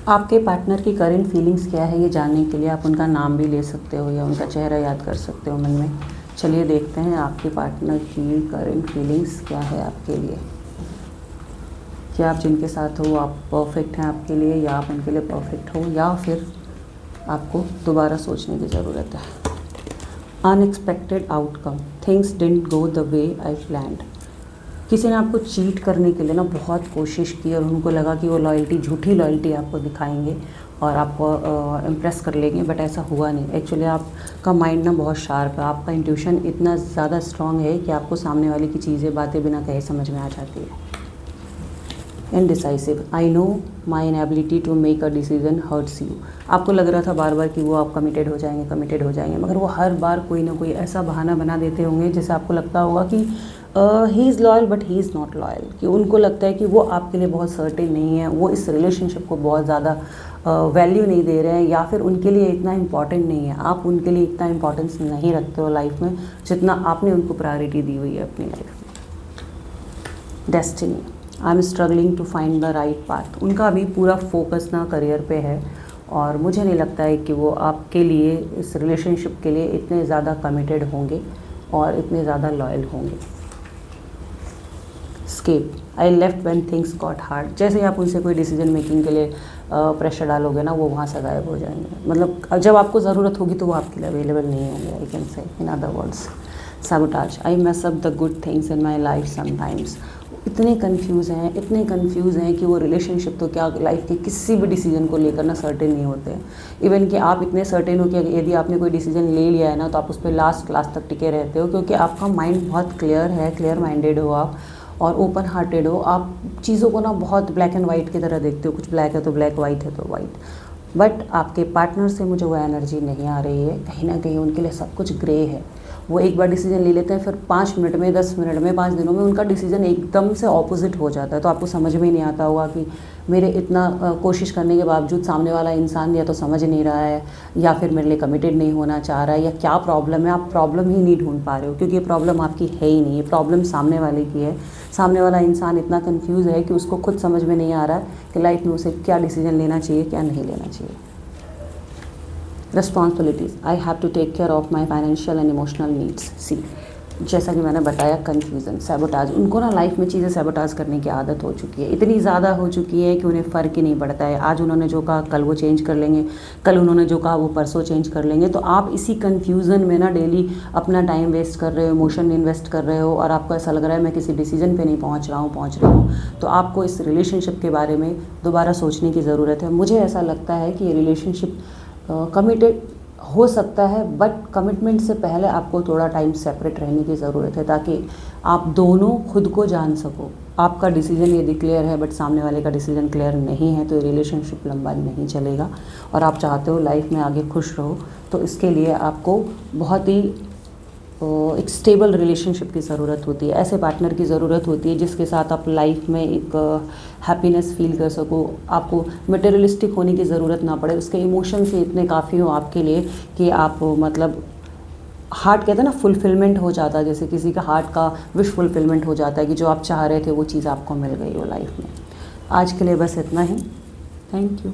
आपके पार्टनर की current feelings क्या है, ये जानने के लिए आप उनका नाम भी ले सकते हो या उनका चेहरा याद कर सकते हो मन में। चलिए देखते हैं आपके पार्टनर की करंट फीलिंग्स क्या है आपके लिए। क्या आप जिनके साथ हो आप परफेक्ट हैं आपके लिए, या आप उनके लिए परफेक्ट हो, या फिर आपको दोबारा सोचने की ज़रूरत है। Unexpected outcome, things didn't go the way I planned. किसी ने आपको चीट करने के लिए ना बहुत कोशिश की और उनको लगा कि वो लॉयल्टी, झूठी लॉयल्टी आपको दिखाएंगे और आपको इम्प्रेस कर लेंगे, बट ऐसा हुआ नहीं। एक्चुअली आपका माइंड ना बहुत शार्प है, आपका इंट्यूशन इतना ज़्यादा स्ट्रांग है कि आपको सामने वाले की चीज़ें, बातें बिना कहे समझ में आ जाती है। Indecisive, I know my inability to make a decision hurts you. आपको लग रहा था बार बार कि वो आप कमिटेड हो जाएंगे, मगर वो हर बार कोई ना कोई ऐसा बहाना बना देते होंगे जिससे आपको लगता होगा कि he is loyal but he is not loyal, कि उनको लगता है कि वो आपके लिए बहुत सर्टेन नहीं है, वो इस रिलेशनशिप को बहुत ज़्यादा वैल्यू नहीं दे रहे हैं, या फिर उनके लिए इतना इम्पॉर्टेंट नहीं है, आप उनके लिए इतना इम्पॉर्टेंस नहीं रखते हो लाइफ में जितना आपने उनको प्रायोरिटी दी हुई है अपनी लाइफ में। Destiny, I am struggling to find the right path. उनका अभी पूरा फोकस ना करियर पे है और मुझे नहीं लगता है कि वो आपके लिए, इस रिलेशनशिप के लिए इतने ज़्यादा कमिटेड होंगे और इतने ज़्यादा लॉयल होंगे। Escape, I left when things got hard. जैसे ही आप उनसे कोई डिसीजन मेकिंग के लिए प्रेशर डालोगे ना, वो वहाँ से गायब हो जाएंगे। मतलब जब आपको ज़रूरत होगी तो वो आपके लिए अवेलेबल नहीं होंगे, I can say in other words. Sabotage, I mess up the good things in my life sometimes. इतने कंफ्यूज हैं कि वो रिलेशनशिप तो क्या, लाइफ के किसी भी डिसीजन को लेकर ना सर्टेन नहीं होते हैं। इवन कि आप इतने सर्टेन हो कि यदि आपने कोई डिसीजन ले लिया है ना तो आप उस पर लास्ट तक टिके रहते हो, क्योंकि आपका माइंड बहुत क्लियर है, क्लियर माइंडेड हो आप और ओपन हार्टेड हो। आप चीज़ों को ना बहुत ब्लैक एंड वाइट की तरह देखते हो, कुछ ब्लैक है तो ब्लैक, वाइट है तो वाइट। बट आपके पार्टनर से मुझे वो एनर्जी नहीं आ रही है। कहीं ना कहीं उनके लिए सब कुछ ग्रे है। वो एक बार डिसीजन ले लेते हैं, फिर 5 मिनट में, 10 मिनट में, 5 दिनों में उनका डिसीजन एकदम से ऑपोजिट हो जाता है। तो आपको समझ में ही नहीं आता होगा कि मेरे इतना कोशिश करने के बावजूद सामने वाला इंसान या तो समझ नहीं रहा है, या फिर मेरे लिए कमिटेड नहीं होना चाह रहा है, या क्या प्रॉब्लम है। आप प्रॉब्लम ही नहीं ढूंढ पा रहे हो, क्योंकि ये प्रॉब्लम आपकी है ही नहीं, ये प्रॉब्लम सामने वाले की है। सामने वाला इंसान इतना कंफ्यूज है कि उसको खुद समझ में नहीं आ रहा है कि लाइफ में उसे क्या डिसीजन लेना चाहिए, क्या नहीं लेना चाहिए। Responsibilities, I have to take care of my financial and emotional needs. See, जैसा कि मैंने बताया, कन्फ्यूज़न, सैबोटाज। उनको ना लाइफ में चीज़ें सैबोटाज करने की आदत हो चुकी है, इतनी ज़्यादा हो चुकी है कि उन्हें फ़र्क ही नहीं पड़ता है। आज उन्होंने जो कहा कल वो चेंज कर लेंगे, कल उन्होंने जो कहा वो परसों चेंज कर लेंगे। तो आप इसी कन्फ्यूज़न में ना डेली अपना टाइम वेस्ट कर रहे हो, इमोशन इन्वेस्ट कर रहे हो, और आपको ऐसा लग रहा है मैं किसी डिसीजन पे नहीं पहुंच रही हूँ। तो आपको इस रिलेशनशिप के बारे में दोबारा सोचने की ज़रूरत है। मुझे ऐसा लगता है कि ये रिलेशनशिप कमिटेड हो सकता है, बट कमिटमेंट से पहले आपको थोड़ा टाइम सेपरेट रहने की ज़रूरत है, ताकि आप दोनों खुद को जान सको। आपका डिसीजन यदि क्लियर है बट सामने वाले का डिसीजन क्लियर नहीं है, तो ये रिलेशनशिप लंबा नहीं चलेगा। और आप चाहते हो लाइफ में आगे खुश रहो, तो इसके लिए आपको बहुत ही एक स्टेबल रिलेशनशिप की ज़रूरत होती है। ऐसे पार्टनर की ज़रूरत होती है जिसके साथ आप लाइफ में एक हैप्पीनेस फील कर सको। आपको मटेरियलिस्टिक होने की ज़रूरत ना पड़े, उसके इमोशंस ही इतने काफ़ी हो आपके लिए कि आप मतलब हार्ट, कहते हैं ना, फुलफिलमेंट हो जाता है। जैसे किसी का हार्ट का विश फुलफिलमेंट हो जाता है कि जो आप चाह रहे थे वो चीज़ आपको मिल गई हो लाइफ में। आज के लिए बस इतना ही। Thank you.